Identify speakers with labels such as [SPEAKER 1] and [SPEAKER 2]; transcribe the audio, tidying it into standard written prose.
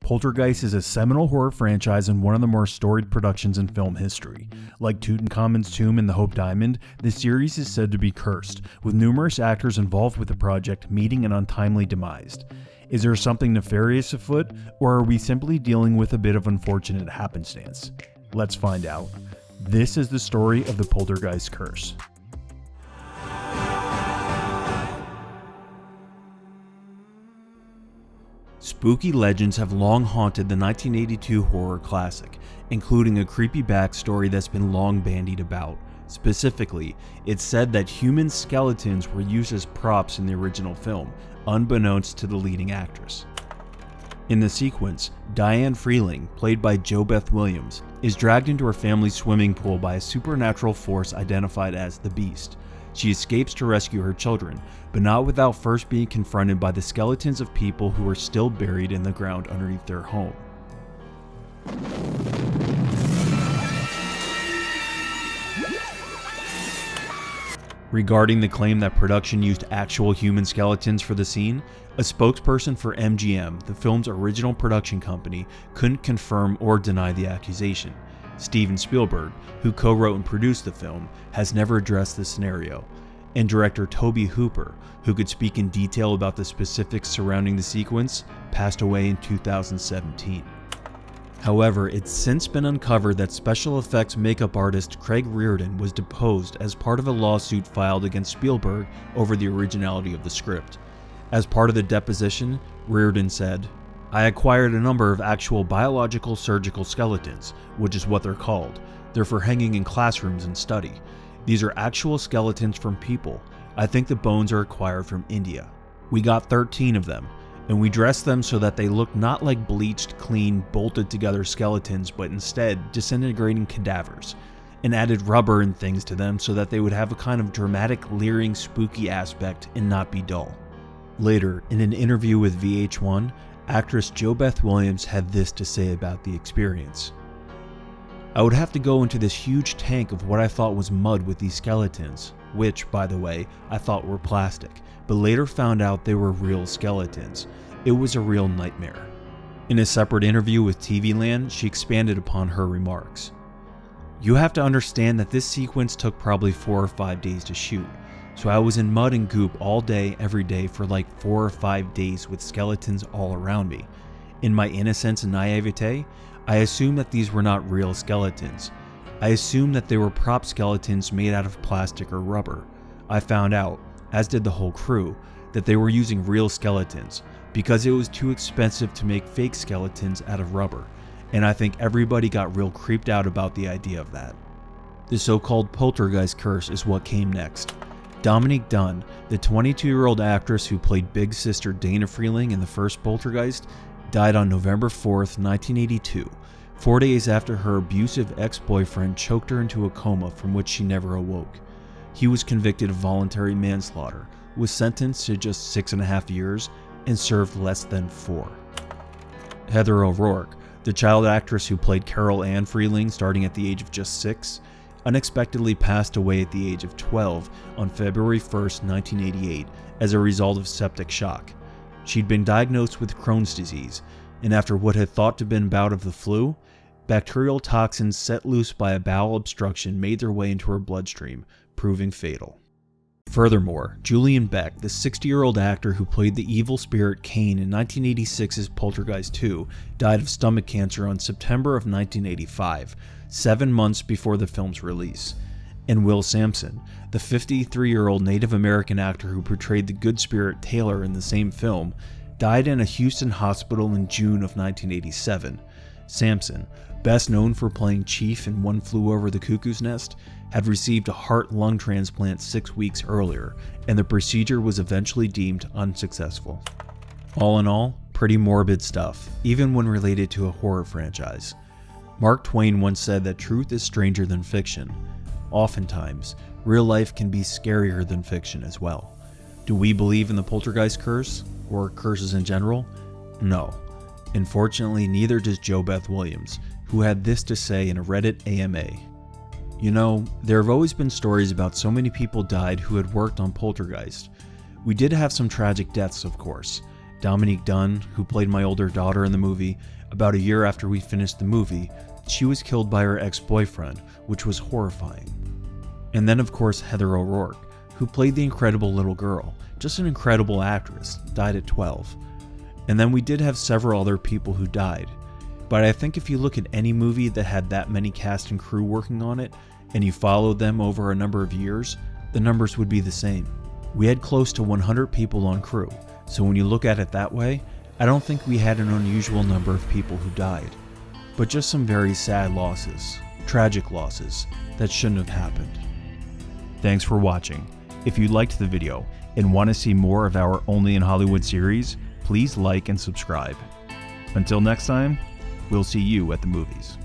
[SPEAKER 1] Poltergeist is a seminal horror franchise and one of the more storied productions in film history. Like Tutankhamun's tomb and the Hope Diamond, the series is said to be cursed, with numerous actors involved with the project meeting an untimely demise. Is there something nefarious afoot, or are we simply dealing with a bit of unfortunate happenstance? Let's find out. This is the story of the Poltergeist curse. Spooky legends have long haunted the 1982 horror classic, including a creepy backstory that's been long bandied about. Specifically, it's said that human skeletons were used as props in the original film, unbeknownst to the leading actress. In the sequence, Diane Freeling, played by JoBeth Williams, is dragged into her family's swimming pool by a supernatural force identified as the Beast. She escapes to rescue her children, but not without first being confronted by the skeletons of people who are still buried in the ground underneath their home. Regarding the claim that production used actual human skeletons for the scene, a spokesperson for MGM, the film's original production company, couldn't confirm or deny the accusation. Steven Spielberg, who co-wrote and produced the film, has never addressed the scenario, and director Tobe Hooper, who could speak in detail about the specifics surrounding the sequence, passed away in 2017. However, it's since been uncovered that special effects makeup artist Craig Reardon was deposed as part of a lawsuit filed against Spielberg over the originality of the script. As part of the deposition, Reardon said, "I acquired a number of actual biological surgical skeletons, which is what they're called. They're for hanging in classrooms and study. These are actual skeletons from people. I think the bones are acquired from India. We got 13 of them, and we dressed them so that they look not like bleached, clean, bolted together skeletons, but instead disintegrating cadavers, and added rubber and things to them so that they would have a kind of dramatic, leering, spooky aspect and not be dull." Later, in an interview with VH1, actress JoBeth Williams had this to say about the experience. "I would have to go into this huge tank of what I thought was mud with these skeletons, which, by the way, I thought were plastic, but later found out they were real skeletons. It was a real nightmare." In a separate interview with TV Land, she expanded upon her remarks. "You have to understand that this sequence took probably 4 or 5 days to shoot. So I was in mud and goop all day, every day for like 4 or 5 days with skeletons all around me. In my innocence and naivete, I assumed that these were not real skeletons. I assumed that they were prop skeletons made out of plastic or rubber. I found out, as did the whole crew, that they were using real skeletons because it was too expensive to make fake skeletons out of rubber, and I think everybody got real creeped out about the idea of that." The so-called Poltergeist curse is what came next. Dominique Dunne, the 22-year-old actress who played Big Sister Dana Freeling in the first Poltergeist, died on November 4th, 1982, 4 days after her abusive ex-boyfriend choked her into a coma from which she never awoke. He was convicted of voluntary manslaughter, was sentenced to just 6.5 years, and served less than 4. Heather O'Rourke, the child actress who played Carol Ann Freeling starting at the age of just 6, unexpectedly passed away at the age of 12 on February 1st, 1988, as a result of septic shock. She'd been diagnosed with Crohn's disease, and after what had thought to have been a bout of the flu, bacterial toxins set loose by a bowel obstruction made their way into her bloodstream, proving fatal. Furthermore, Julian Beck, the 60-year-old actor who played the evil spirit Kane in 1986's Poltergeist 2, died of stomach cancer on September of 1985, 7 months before the film's release. And Will Sampson, the 53-year-old Native American actor who portrayed the good spirit Taylor in the same film, died in a Houston hospital in June of 1987. Sampson, best known for playing Chief in One Flew Over the Cuckoo's Nest, had received a heart-lung transplant 6 weeks earlier, and the procedure was eventually deemed unsuccessful. All in all, pretty morbid stuff, even when related to a horror franchise. Mark Twain once said that truth is stranger than fiction. Oftentimes, real life can be scarier than fiction as well. Do we believe in the Poltergeist curse, or curses in general? No. Unfortunately, neither does JoBeth Williams, who had this to say in a Reddit AMA. "You know, there have always been stories about so many people died who had worked on Poltergeist. We did have some tragic deaths, of course. Dominique Dunn, who played my older daughter in the movie, about a year after we finished the movie, she was killed by her ex-boyfriend, which was horrifying. And then of course Heather O'Rourke, who played the incredible little girl, just an incredible actress, died at 12. And then we did have several other people who died, but I think if you look at any movie that had that many cast and crew working on it, and you followed them over a number of years, the numbers would be the same. We had close to 100 people on crew, so when you look at it that way, I don't think we had an unusual number of people who died, but just some very sad losses, tragic losses, that shouldn't have happened. Thanks for watching. If you liked the video and want to see more of our Only in Hollywood series, please like and subscribe. Until next time, we'll see you at the movies.